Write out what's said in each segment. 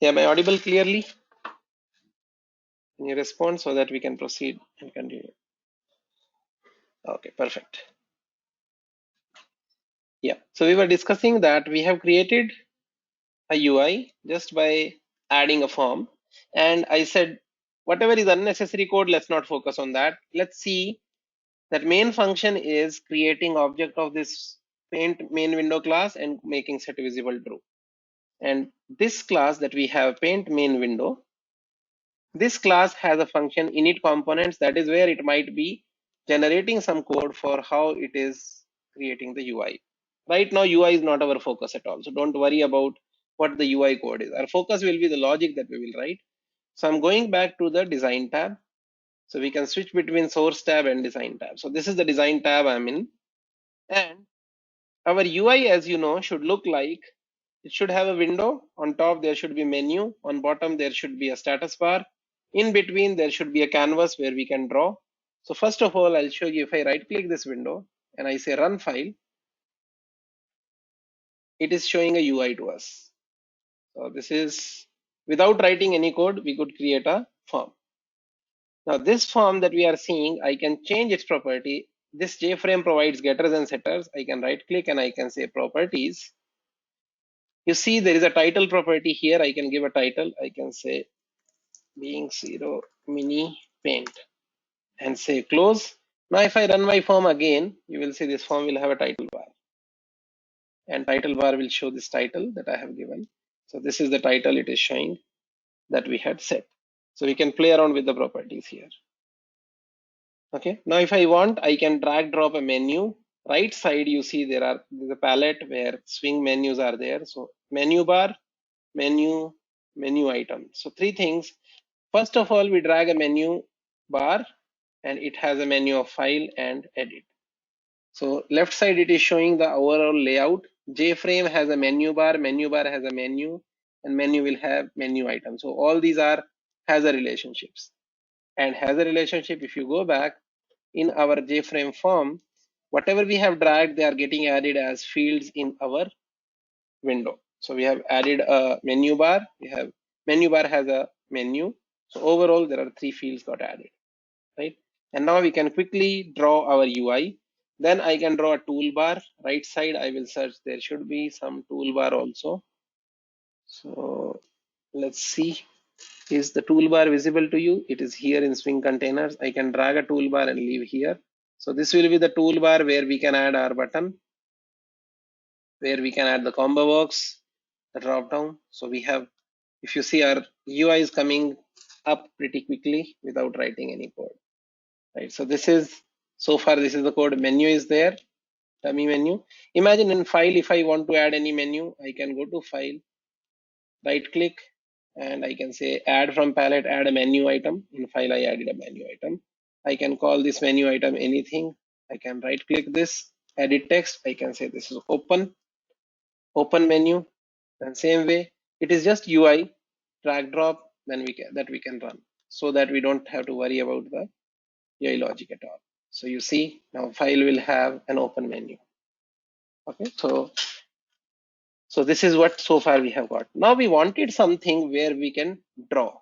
Am I audible clearly? Can you respond so that we can proceed and continue? Okay, perfect. Yeah, so we were discussing that we have created a UI just by adding a form. And I said, whatever is unnecessary code, let's not focus on that. Let's see that main function is creating object of this paint main window class and making set visible true. And this class that we have, paint main window, this class has a function init components. That is where it might be generating some code for how it is creating the UI. Right now, UI is not our focus at all. So don't worry about what the UI code is. Our focus will be the logic that we will write. So I'm going back to the design tab. So we can switch between source tab and design tab. So this is the design tab I'm in. And our UI, as you know, should look like, it should have a window. On top, there should be menu. On bottom, there should be a status bar. In between, there should be a canvas where we can draw. So first of all, I'll show you if I right click this window and I say run file, it is showing a UI to us. So this is without writing any code, we could create a form. Now this form that we are seeing, I can change its property. This JFrame provides getters and setters. I can right click and I can say properties. You see there is a title property here. I can give a title. I can say being 0 mini paint and say close. Now if I run my form again, you will see this form will have a title bar, and title bar will show this title that I have given. So this is the title it is showing that we had set. So we can play around with the properties here. Okay, now if I want, I can drag drop a menu. Right side, you see there's a palette where swing menus are there. So menu bar, menu, menu item. So three things. First of all, we drag a menu bar and it has a menu of file and edit. So left side, it is showing the overall layout. JFrame has a menu bar has a menu, and menu will have menu item. So all these are has a relationships. And has a relationship, if you go back in our JFrame form, whatever we have dragged, they are getting added as fields in our window. So we have added a menu bar. We have menu bar has a menu. So overall, there are three fields got added, right? And now we can quickly draw our UI. Then I can draw a toolbar. Right side, I will search. There should be some toolbar also. So let's see. Is the toolbar visible to you? It is here in swing containers. I can drag a toolbar and leave here. So this will be the toolbar where we can add our button, where we can add the combo box, the drop down. So we have, if you see, our UI is coming up pretty quickly without writing any code, right? So this is, so far this is the code. Menu is there, dummy menu. Imagine in file, if I want to add any menu, I can go to file, right click, and I can say add from palette, add a menu item. In file, I added a menu item. I can call this menu item anything. I can right click this, edit text. I can say this is open menu. And same way, it is just UI, drag drop, then we can run, so that we don't have to worry about the UI logic at all. So you see now file will have an open menu. Okay, so this is what so far we have got. Now we wanted something where we can draw.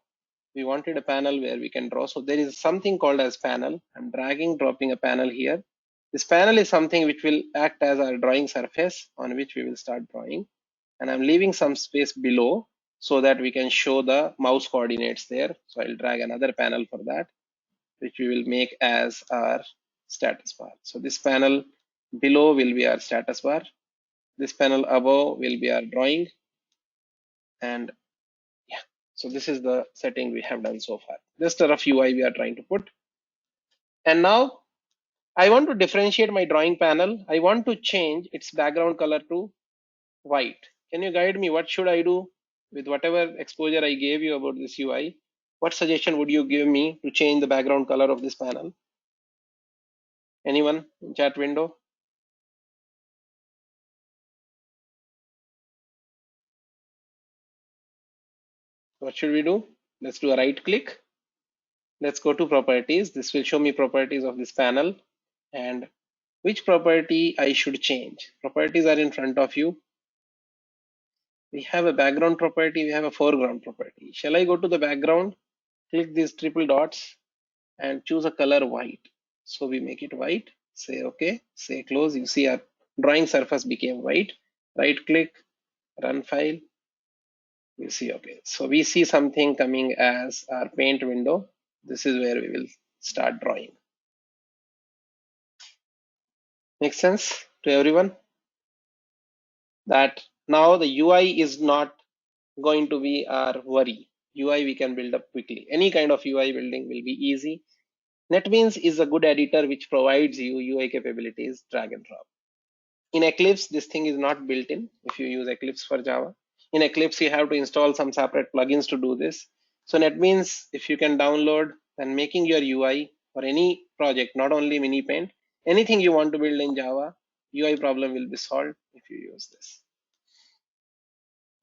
We wanted a panel where we can draw. So there is something called as panel. I'm dragging, dropping a panel here. This panel is something which will act as our drawing surface on which we will start drawing. And I'm leaving some space below so that we can show the mouse coordinates there. So I'll drag another panel for that, which we will make as our status bar. So this panel below will be our status bar. This panel above will be our drawing. And yeah, so this is the setting we have done so far. Just a rough UI we are trying to put. And now I want to differentiate my drawing panel. I want to change its background color to white. Can you guide me? What should I do with whatever exposure I gave you about this UI? What suggestion would you give me to change the background color of this panel? Anyone in chat window? What should we do? Let's do a right click. Let's go to properties. This will show me properties of this panel and which property I should change. Properties are in front of you. We have a background property, we have a foreground property. Shall I go to the background, click these triple dots and choose a color white? So we make it white, say okay, say close. You see our drawing surface became white. Right click, run file. You see okay. So we see something coming as our paint window. This is where we will start drawing. Makes sense to everyone? That now the UI is not going to be our worry. UI we can build up quickly. Any kind of UI building will be easy. Netbeans is a good editor which provides you UI capabilities, drag and drop. In Eclipse, this thing is not built in if you use Eclipse for Java. In Eclipse, you have to install some separate plugins to do this. So Netbeans, if you can download, then making your UI for any project, not only MiniPaint, anything you want to build in Java, UI problem will be solved if you use this.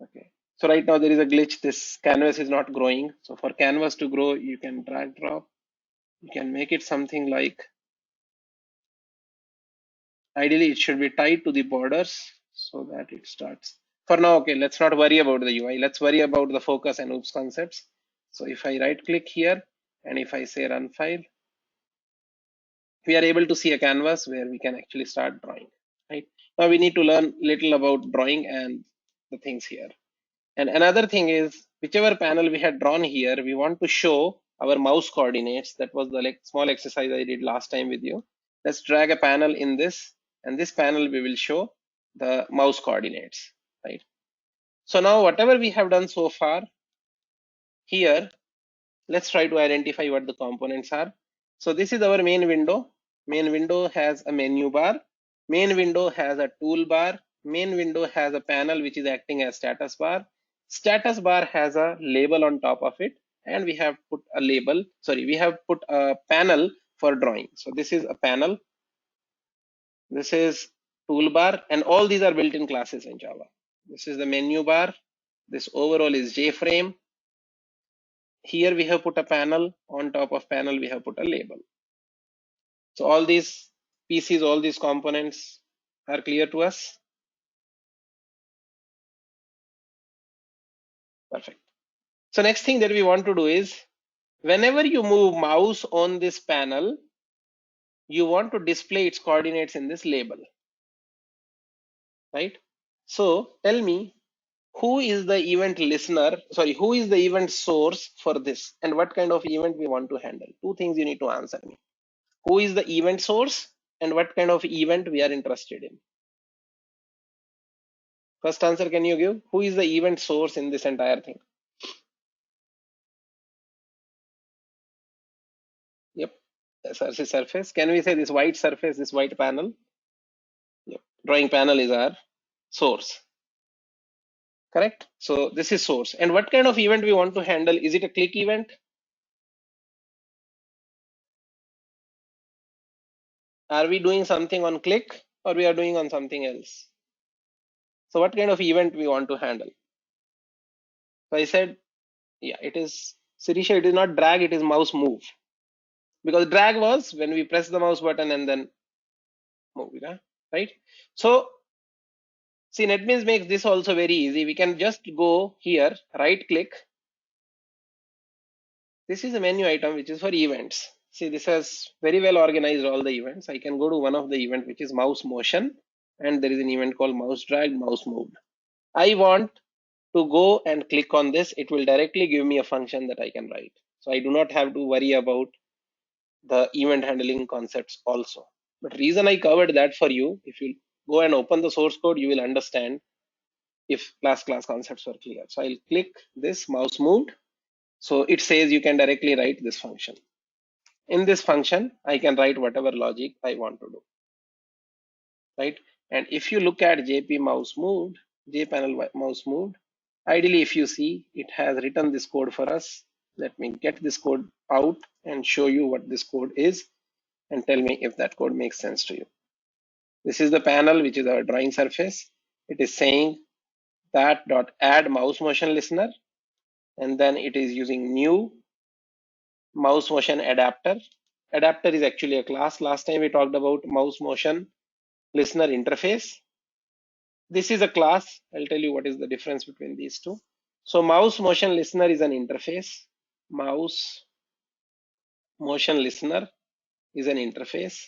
Okay. So right now there is a glitch. This canvas is not growing. So for canvas to grow, you can drag drop. You can make it something like, ideally it should be tied to the borders so that it starts. For now, okay, let's not worry about the UI. Let's worry about the focus and OOPS concepts. So if I right click here and if I say run file, we are able to see a canvas where we can actually start drawing. Right now we need to learn little about drawing and the things here. And another thing is, whichever panel we had drawn here, we want to show our mouse coordinates. That was the small exercise I did last time with you. Let's drag a panel in this, and this panel we will show the mouse coordinates, right? So now whatever we have done so far here, let's try to identify what the components are. So this is our main window. Main window has a menu bar. Main window has a toolbar. Main window has a panel which is acting as status bar. Status bar has a label on top of it, and we have put a label. Sorry, we have put a panel for drawing. So this is a panel. This is toolbar, and all these are built-in classes in Java. This is the menu bar. This overall is JFrame. Here we have put a panel. On top of panel, we have put a label. So all these PCs, all these components are clear to us. Perfect. So next thing that we want to do is, whenever you move mouse on this panel, you want to display its coordinates in this label, right? So tell me, who is the event listener? Sorry, who is the event source for this, and what kind of event we want to handle? Two things you need to answer me. Who is the event source, and what kind of event we are interested in? First answer, can you give? Who is the event source in this entire thing? Yep, surface. Can we say this white surface, this white panel? Yep, drawing panel is our source. Correct? So this is source. And what kind of event we want to handle? Is it a click event? Are we doing something on click, or we are doing on something else? So what kind of event we want to handle? So I said, yeah, it is, Sirisha, it is not drag, it is mouse move. Because drag was when we press the mouse button and then move it, right? So see, Netbeans makes this also very easy. We can just go here, right click. This is a menu item which is for events. See, this has very well organized all the events. I can go to one of the event which is mouse motion, and there is an event called mouse drag, mouse moved. I want to go and click on this. It will directly give me a function that I can write. So I do not have to worry about the event handling concepts also. But reason I covered that for you, if you go and open the source code, you will understand if class concepts were clear. So I'll click this mouse moved. So it says you can directly write this function. In this function, I can write whatever logic I want to do, right? And if you look at JP mouse moved, JPanel mouse moved, ideally, if you see, it has written this code for us. Let me get this code out and show you what this code is, and tell me if that code makes sense to you. This is the panel, which is our drawing surface. It is saying that dot add mouse motion listener, and then it is using new mouse motion adapter. Adapter is actually a class. Last time we talked about mouse motion listener interface. This is a class. I'll tell you what is the difference between these two. So mouse motion listener is an interface. Mouse motion listener is an interface.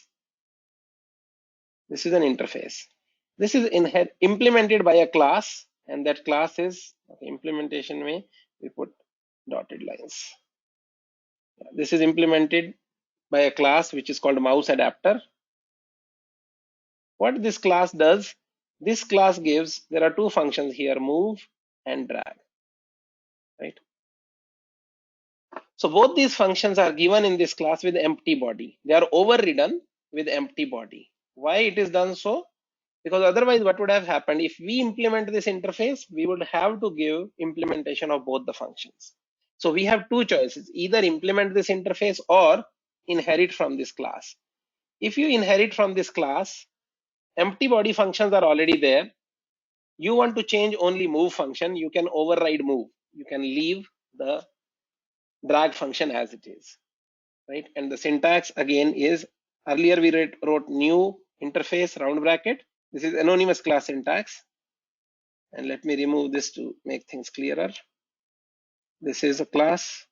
This is an interface. This is implemented by a class, and that class is implementation way we put dotted lines. This is implemented by a class which is called mouse adapter. What this class does, this class gives, there are two functions here, move and drag, right? So both these functions are given in this class with empty body. They are overridden with empty body. Why it is done so? Because otherwise what would have happened, if we implement this interface, we would have to give implementation of both the functions. So we have two choices, either implement this interface or inherit from this class. If you inherit from this class, empty body functions are already there. You want to change only move function, you can override move. You can leave the drag function as it is, right? And the syntax again is, earlier we wrote new interface round bracket. This is anonymous class syntax. And let me remove this to make things clearer. This is a class.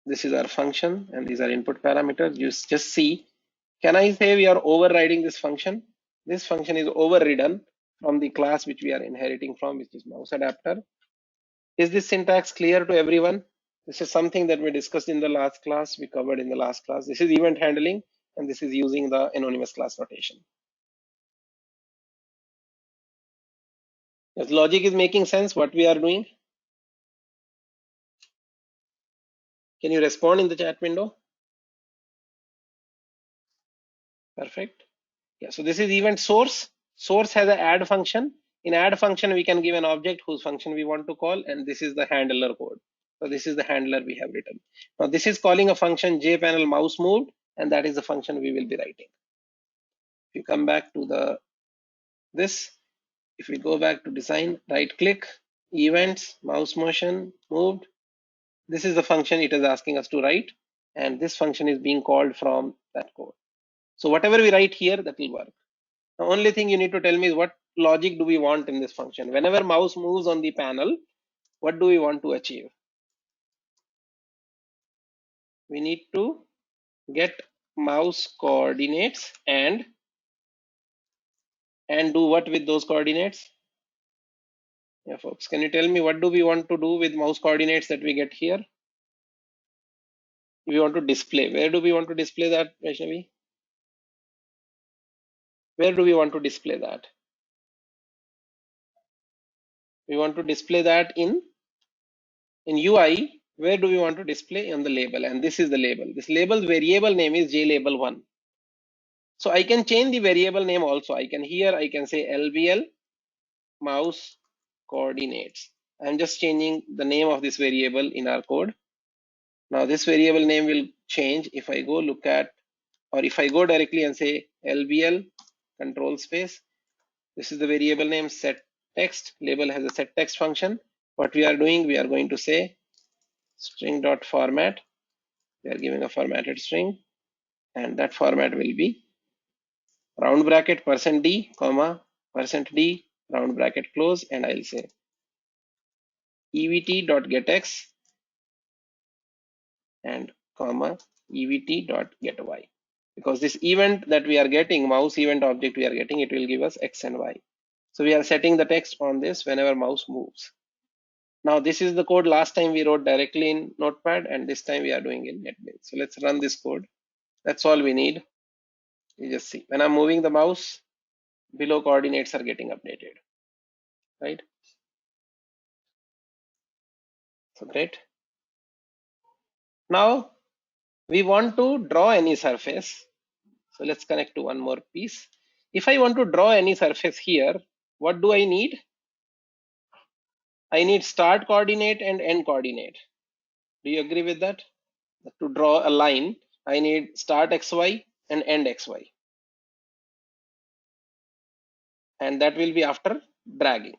This is our function, and these are input parameters. You just see, can I say we are overriding this function? This function is overridden from the class which we are inheriting from, which is mouse adapter. Is this syntax clear to everyone? This is something that we discussed in the last class, we covered in the last class. This is event handling, and this is using the anonymous class notation. Yes, logic is making sense what we are doing. Can you respond in the chat window? Perfect. Yeah, so this is event source. Source has an add function. In add function, we can give an object whose function we want to call, and this is the handler code. So this is the handler we have written. Now this is calling a function jpanel mouse moved, and that is the function we will be writing. If you come back to this, if we go back to design, right click, events, mouse motion, moved. This is the function it is asking us to write, and this function is being called from that code. So whatever we write here, that will work. The only thing you need to tell me is what logic do we want in this function. Whenever mouse moves on the panel, what do we want to achieve? We need to get mouse coordinates and do what with those coordinates? Yeah, folks, can you tell me what do we want to do with mouse coordinates that we get here? We want to display. Where do we want to display that, Vaishnavi? Where do we want to display that? We want to display that in UI. Where do we want to display? On the label, and this is the label. This label's variable name is JLabel1. So I can change the variable name also. I can say LBL mouse coordinates. I'm just changing the name of this variable in our code. Now this variable name will change if I go look at, or if I go directly and say LBL control space. This is the variable name set text. Label has a set text function. What we are doing, we are going to say string.format. We are giving a formatted string, and that format will be round bracket %d comma %d round bracket close, and I'll say evt.getx and comma evt.getY, because this event that we are getting, mouse event object we are getting, it will give us x and y. So we are setting the text on this whenever mouse moves. Now this is the code last time we wrote directly in Notepad, and this time we are doing in Netbeans. So let's run this code. That's all we need. You just see when I'm moving the mouse, below coordinates are getting updated, right? So great. Now we want to draw any surface. So let's connect to one more piece. If I want to draw any surface here, what do I need? I need start coordinate and end coordinate. Do you agree with that? To draw a line, I need start xy and end xy. And that will be after dragging.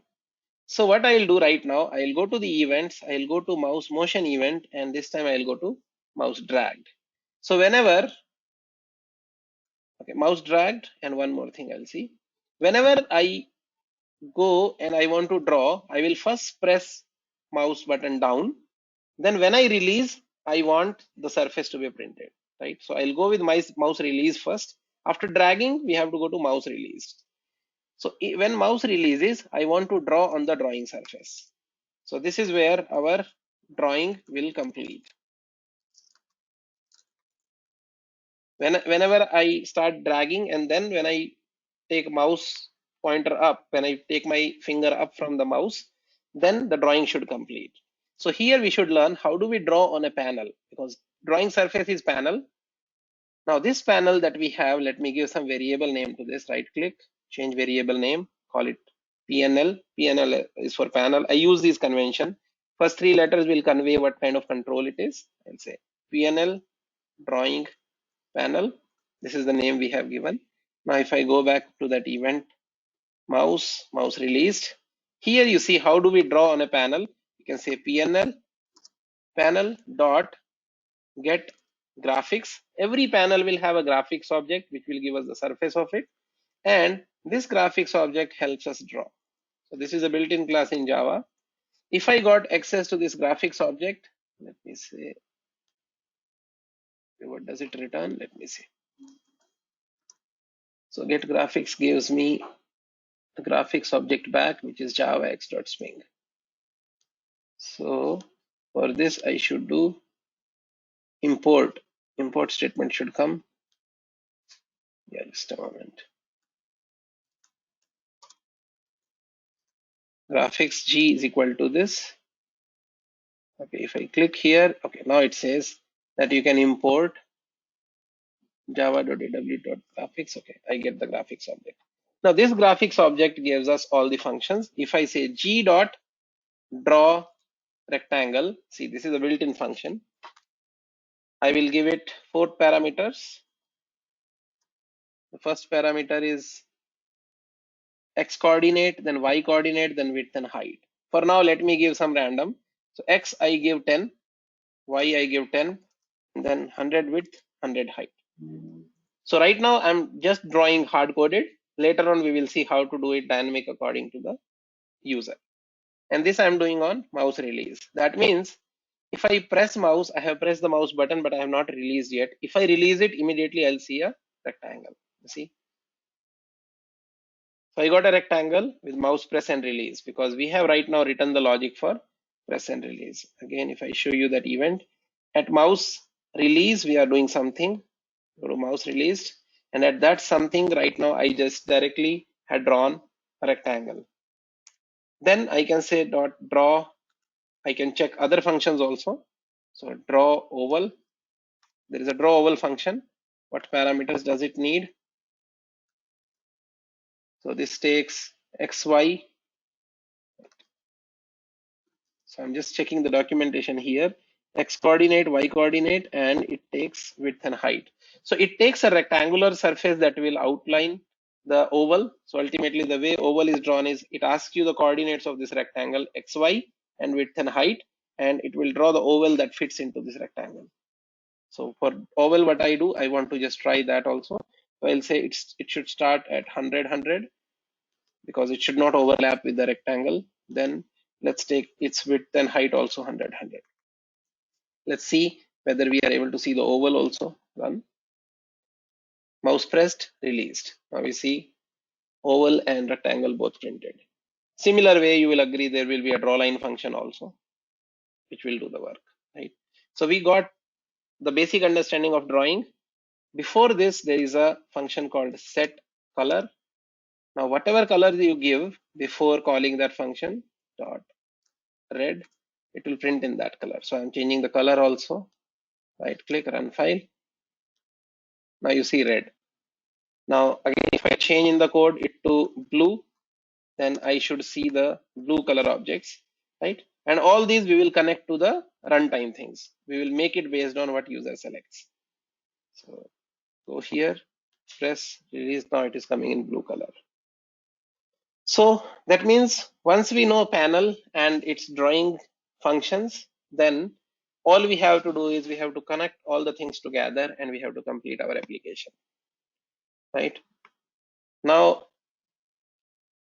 So what I'll do right now, I'll go to the events, I'll go to mouse motion event, and this time I'll go to mouse dragged. So whenever, okay, mouse dragged, and one more thing I'll see. Whenever I go and I want to draw, I will first press mouse button down. Then when I release, I want the surface to be printed, right? So I'll go with my mouse release first. After dragging, we have to go to mouse release. So when mouse releases, I want to draw on the drawing surface. So this is where our drawing will complete. Whenever I start dragging, and then when I take mouse pointer up, when I take my finger up from the mouse, then the drawing should complete. So here we should learn how do we draw on a panel, because drawing surface is panel. Now this panel that we have, let me give some variable name to this. Right click, change variable name, call it PNL. PNL is for panel. I use this convention. First three letters will convey what kind of control it is. I'll say PNL drawing panel. This is the name we have given. Now if I go back to that event, mouse released. Here you see how do we draw on a panel. You can say PNL panel dot get graphics. Every panel will have a graphics object which will give us the surface of it, and this graphics object helps us draw. So this is a built-in class in Java. If I got access to this graphics object, let me say, what does it return? Let me see. So get graphics gives me the graphics object back, which is java x.swing. So for this, I should do import. Import statement should come. Yeah, just a moment. Graphics g is equal to this. Okay, if I click here, okay, now it says that you can import java.aw.graphics. Okay, I get the graphics object. Now this graphics object gives us all the functions. If I say g dot draw rectangle, see this is a built-in function. I will give it 4 parameters. The first parameter is x coordinate, then y coordinate, then width and height. For now, let me give some random. So x I give 10, y I give 10, and then 100 width, 100 height. So right now I'm just drawing hard coded. Later on we will see how to do it dynamic according to the user. And this I'm doing on mouse release. That means if I press mouse, I have pressed the mouse button, but I have not released yet. If I release it, immediately I'll see a rectangle. You see? So I got a rectangle with mouse press and release, because we have right now written the logic for press and release. Again, if I show you that event, at mouse release, we are doing something. Go to mouse released, and at that something right now, I just directly had drawn a rectangle. Then I can say dot draw. I can check other functions also. So draw oval. There is a draw oval function. What parameters does it need? So this takes xy. So I'm just checking the documentation here. X coordinate, Y coordinate, and it takes width and height. So it takes a rectangular surface that will outline the oval. So ultimately the way oval is drawn is it asks you the coordinates of this rectangle, XY and width and height, and it will draw the oval that fits into this rectangle. So for oval, what I do, I want to just try that also. So I'll say it should start at 100, 100, because it should not overlap with the rectangle. Then let's take its width and height also 100, 100. Let's see whether we are able to see the oval also. Run. Mouse pressed, released. Now we see oval and rectangle both printed. Similar way, you will agree there will be a draw line function also, which will do the work, right? So we got the basic understanding of drawing. Before this, there is a function called set color. Now, whatever color you give before calling that function, dot red, it will print in that color. So I'm changing the color also. Right click, run file. Now you see red. Now again, if I change in the code it to blue, then I should see the blue color objects, right? And all these we will connect to the runtime things. We will make it based on what user selects. So go here, press release. Now it is coming in blue color. So that means once we know panel and its drawing functions, then all we have to do is we have to connect all the things together and we have to complete our application, right? Now,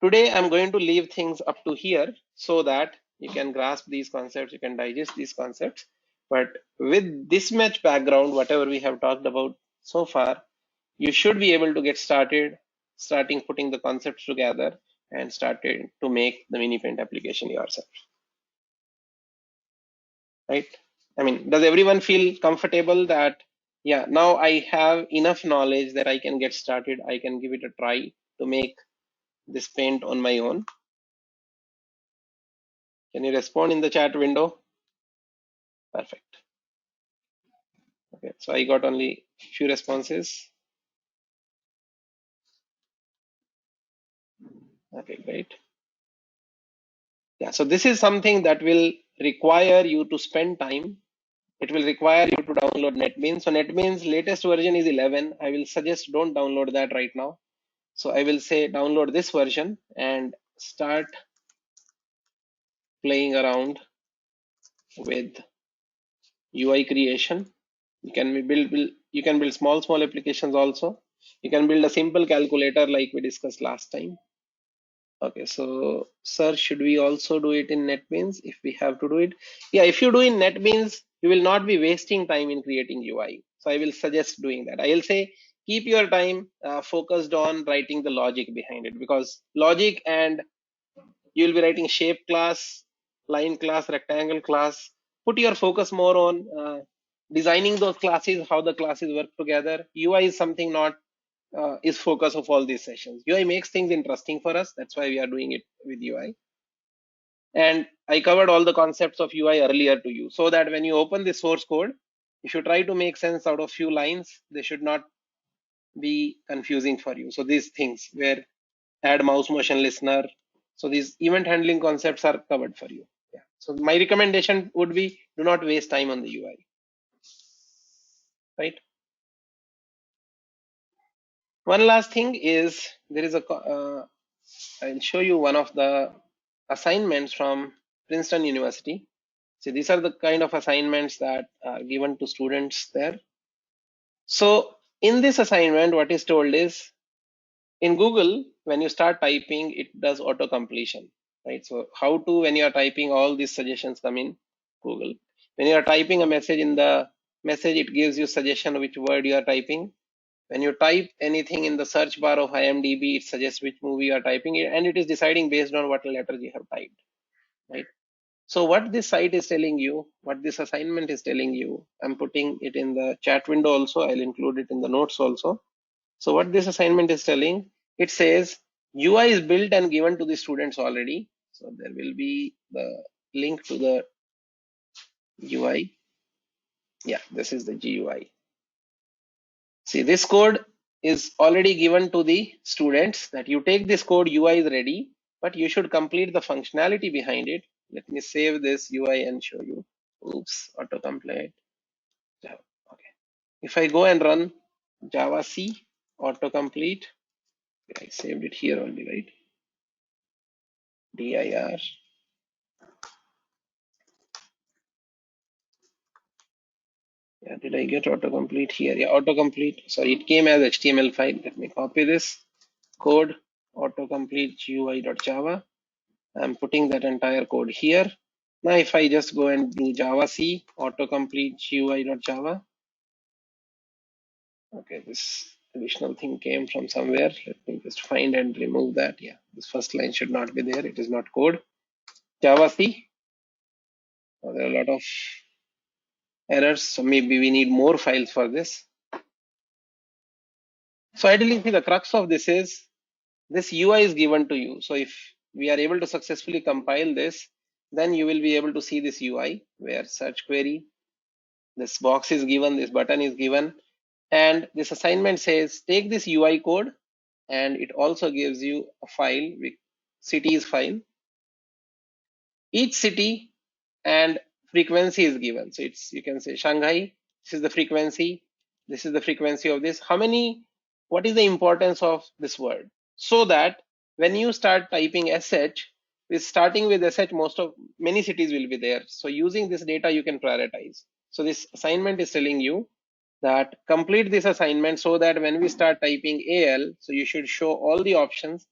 Today, I'm going to leave things up to here so that you can grasp these concepts, you can digest these concepts. But with this much background, whatever we have talked about so far, you should be able to get starting putting the concepts together and started to make the mini paint application yourself, right? I mean, does everyone feel comfortable that, yeah, now I have enough knowledge that I can get started, I can give it a try to make this paint on my own? Can you respond in the chat window? Perfect. Okay, so I got only few responses. Okay, great. Yeah, so this is something that will require you to spend time. It will require you to download Netbeans. So Netbeans latest version is 11. I will suggest don't download that right now. So I will say download this version and start playing around with UI creation. You can build small applications also. You can build a simple calculator like we discussed last time. Okay, so sir, should we also do it in NetBeans if we have to do it? Yeah, if you do in NetBeans, you will not be wasting time in creating UI. So I will suggest doing that. I will say keep your time focused on writing the logic behind it, because logic, and you will be writing shape class, line class, rectangle class. Put your focus more on designing those classes, how the classes work together. UI is something not is focus of all these sessions. UI makes things interesting for us. That's why we are doing it with UI. And I covered all the concepts of UI earlier to you, so that when you open the source code, if you try to make sense out of few lines, they should not be confusing for you. So these things where add mouse motion listener, so these event handling concepts are covered for you. Yeah. So my recommendation would be do not waste time on the UI, right? One last thing is there is a I'll show you one of the assignments from Princeton University. So these are the kind of assignments that are given to students there. So in this assignment, what is told is in Google, when you start typing, it does auto completion, right? So how to, when you are typing, all these suggestions come in Google. When you are typing a message, in the message, it gives you suggestion which word you are typing. When you type anything in the search bar of IMDb, it suggests which movie you are typing, and it is deciding based on what letters you have typed, right? So what this site is telling you, what this assignment is telling you, I'm putting it in the chat window also, I'll include it in the notes also. So what this assignment is telling, it says UI is built and given to the students already. So there will be the link to the UI. Yeah, this is the GUI. See, this code is already given to the students that you take this code, UI is ready, but you should complete the functionality behind it. Let me save this UI and show you. Oops, autocomplete. Java. Okay. If I go and run Java C autocomplete, I saved it here only, right? dir. Yeah, did I get autocomplete here? Yeah, autocomplete. Sorry, it came as HTML file. Let me copy this code, autocomplete GUI.java. I'm putting that entire code here. Now, if I just go and do Java C autocomplete GUI.java, okay, this additional thing came from somewhere. Let me just find and remove that. Yeah, this first line should not be there. It is not code. Java C. Oh, there are a lot of errors, so maybe we need more files for this. So ideally, see, the crux of this is this UI is given to you. So if we are able to successfully compile this, then you will be able to see this UI where search query, this box is given, this button is given, and this assignment says take this UI code, and it also gives you a file with cities file. Each city and frequency is given. So it's, you can say Shanghai, this is the frequency, this is the frequency of this. How many, what is the importance of this word? So that when you start typing SH, with starting with SH, many cities will be there. So using this data, you can prioritize. So this assignment is telling you that complete this assignment so that when we start typing AL, so you should show all the options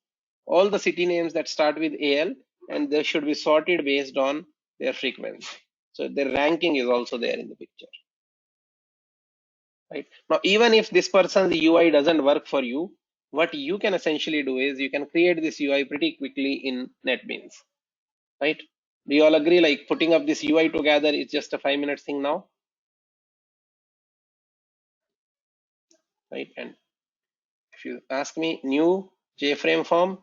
all the city names that start with AL, and they should be sorted based on their frequency. So their ranking is also there in the picture. Right now, even if this person's UI doesn't work for you, what you can essentially do is you can create this UI pretty quickly in NetBeans. Right? Do you all agree? Like putting up this UI together is just a 5-minute thing now, right? And if you ask me, new JFrame form,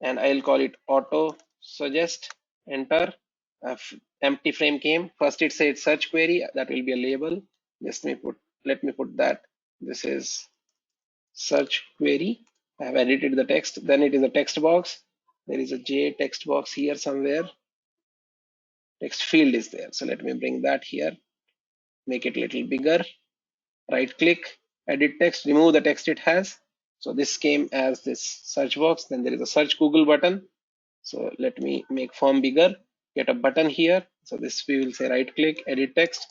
and I'll call it auto suggest, enter, empty frame came. First it said search query, that will be a label. Let me put that. This is search query. I have edited the text. Then it is a text box. There is a J text box here somewhere. Text field is there. So let me bring that here, make it a little bigger. Right click, edit text, remove the text it has. So this came as this search box. Then there is a search Google button. So let me make form bigger, get a button here. So this we will say right click, edit text,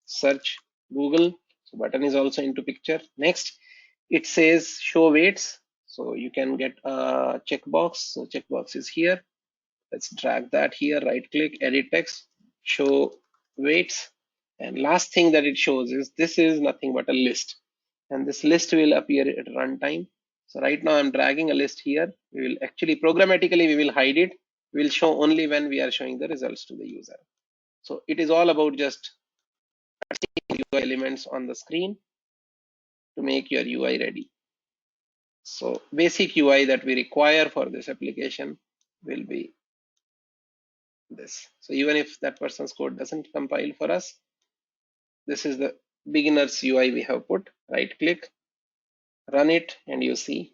search Google. So button is also into picture. Next, it says show weights. So you can get a checkbox. So checkbox is here. Let's drag that here, right click, edit text, show weights. And last thing that it shows is this is nothing but a list. And this list will appear at runtime. So right now I'm dragging a list here. We will actually programmatically, we will hide it. We will show only when we are showing the results to the user. So it is all about just UI elements on the screen to make your UI ready. So basic UI that we require for this application will be this. So even if that person's code doesn't compile for us, this is the beginner's UI we have put. Right click, run it, and you see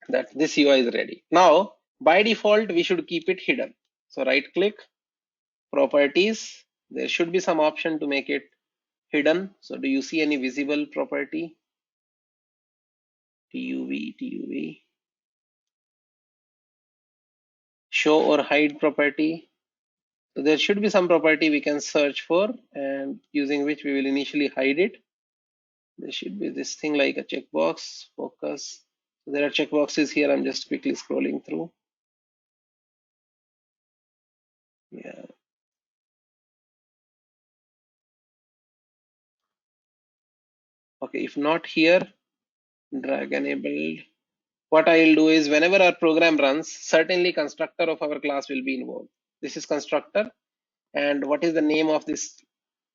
that this UI is ready. Now, by default, we should keep it hidden. So right click, properties. There should be some option to make it hidden. So do you see any visible property? TUV, show or hide property. So there should be some property we can search for, and using which we will initially hide it. There should be this thing like a checkbox, focus. So there are checkboxes here. I'm just quickly scrolling through. Yeah. Okay, if not here, drag enabled. What I'll do is whenever our program runs, certainly constructor of our class will be involved. This is constructor. And what is the name of this?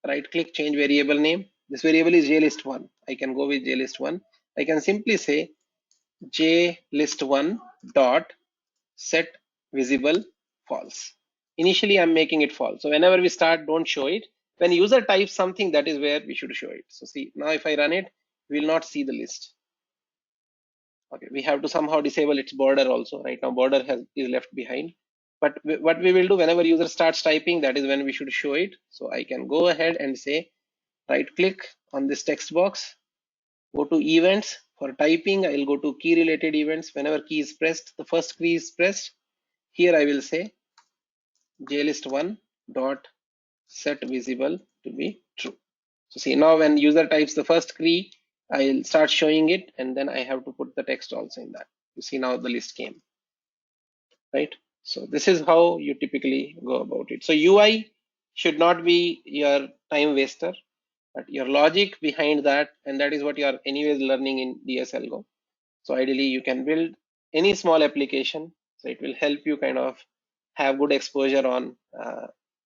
Right click, change variable name. This variable is JList1. I can go with JList1. I can simply say JList1 dot set visible false. Initially, I'm making it false. So whenever we start, don't show it. When user types something, that is where we should show it. So see, now if I run it, we will not see the list. Okay, we have to somehow disable its border also. Right now, border is left behind. But what we will do whenever user starts typing, that is when we should show it. So I can go ahead and say, right click on this text box, go to events. For typing, I will go to key related events. Whenever key is pressed, the first key is pressed. Here I will say JList1 dot set visible to be true. So see, now when user types the first key, I'll start showing it, and then I have to put the text also in that. You see now the list came, right? So this is how you typically go about it. So UI should not be your time waster, but your logic behind that, and that is what you are anyways learning in DSLGO. So ideally you can build any small application. So it will help you kind of have good exposure on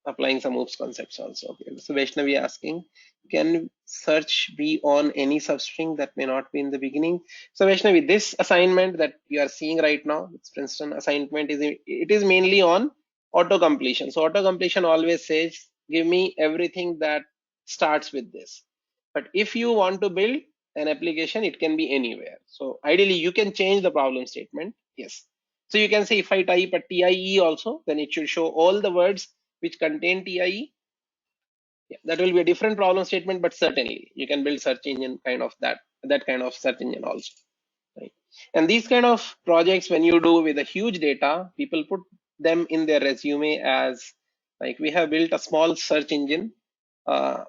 applying some OOPS concepts also. Okay. So Vaishnavi asking, can search be on any substring that may not be in the beginning? So Vaishnavi, this assignment that you are seeing right now, it's Princeton assignment, it is mainly on auto completion. So auto completion always says, give me everything that starts with this. But if you want to build an application, it can be anywhere. So ideally you can change the problem statement. Yes. So you can say if I type a TIE also, then it should show all the words which contain TIE. Yeah, that will be a different problem statement, but certainly you can build search engine kind of that kind of search engine also. Right. And these kind of projects, when you do with a huge data, people put them in their resume as like we have built a small search engine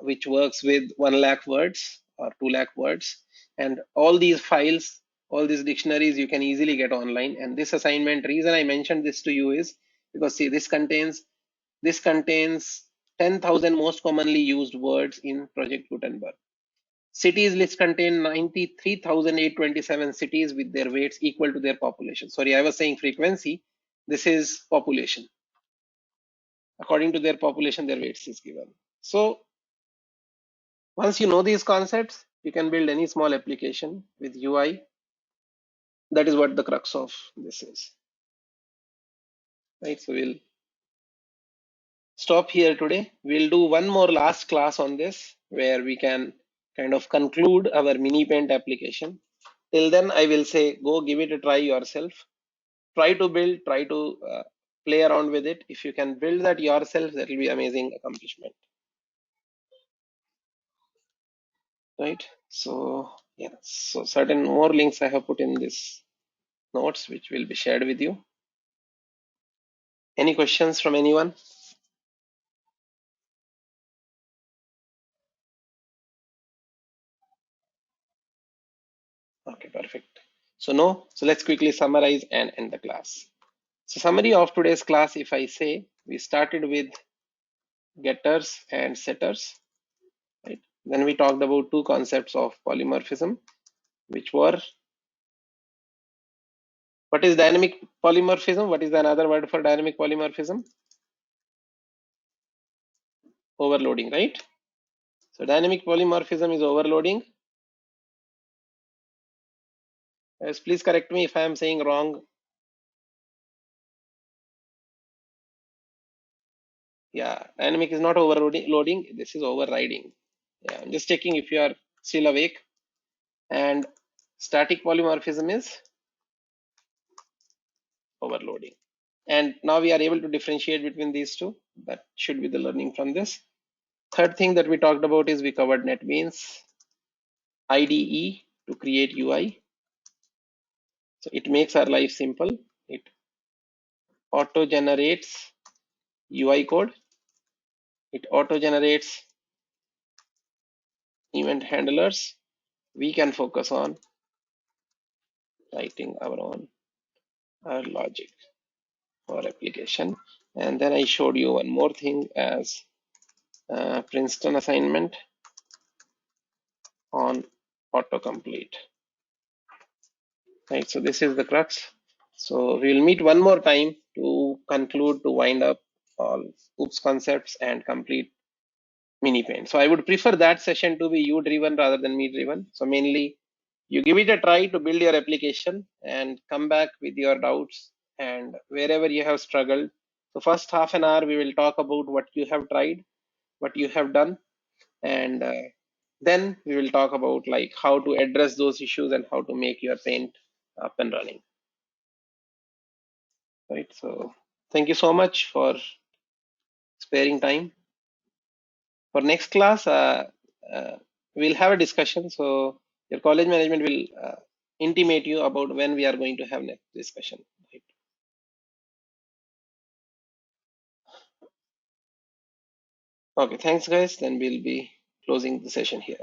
which works with 1 lakh words or 2 lakh words, and all these files All these dictionaries you can easily get online. And this assignment, reason I mentioned this to you is because see, this contains 10,000 most commonly used words in Project Gutenberg. Cities list contain 93,827 cities with their weights equal to their population. Sorry, I was saying frequency. This is population. According to their population, their weights is given. So once you know these concepts, you can build any small application with UI. That is what the crux of this is. Right. So we'll stop here today. We'll do one more last class on this where we can kind of conclude our mini paint application. Till then, I will say go give it a try yourself. Try to build, try to play around with it. If you can build that yourself, that will be amazing accomplishment. Right. So yeah, so certain more links I have put in this notes, which will be shared with you. Any questions from anyone? Okay, perfect. So no, so let's quickly summarize and end the class. So summary of today's class, if I say, we started with getters and setters, right? Then we talked about two concepts of polymorphism, which were, what is dynamic polymorphism? What is another word for dynamic polymorphism? Overloading, right? So dynamic polymorphism is overloading. Yes, please correct me if I am saying wrong. Yeah, dynamic is not overloading. This is overriding. Yeah, I'm just checking if you are still awake. And static polymorphism is overloading. And now we are able to differentiate between these two. That should be the learning from this. Third thing that we talked about is we covered Netbeans IDE to create UI. So it makes our life simple. It auto generates UI code. It auto generates event handlers. We can focus on writing our logic for application. And then I showed you one more thing as Princeton assignment on autocomplete. Right, so this is the crux. So we will meet one more time to conclude, to wind up all OOPS concepts and complete mini paint. So I would prefer that session to be you driven rather than me driven. So mainly you give it a try to build your application and come back with your doubts and wherever you have struggled. So first half an hour, we will talk about what you have tried, what you have done, and then we will talk about like how to address those issues and how to make your paint up and running. Right. So thank you so much for sparing time. For next class, we'll have a discussion. So your college management will intimate you about when we are going to have next discussion. Right. Okay, thanks guys. Then we'll be closing the session here.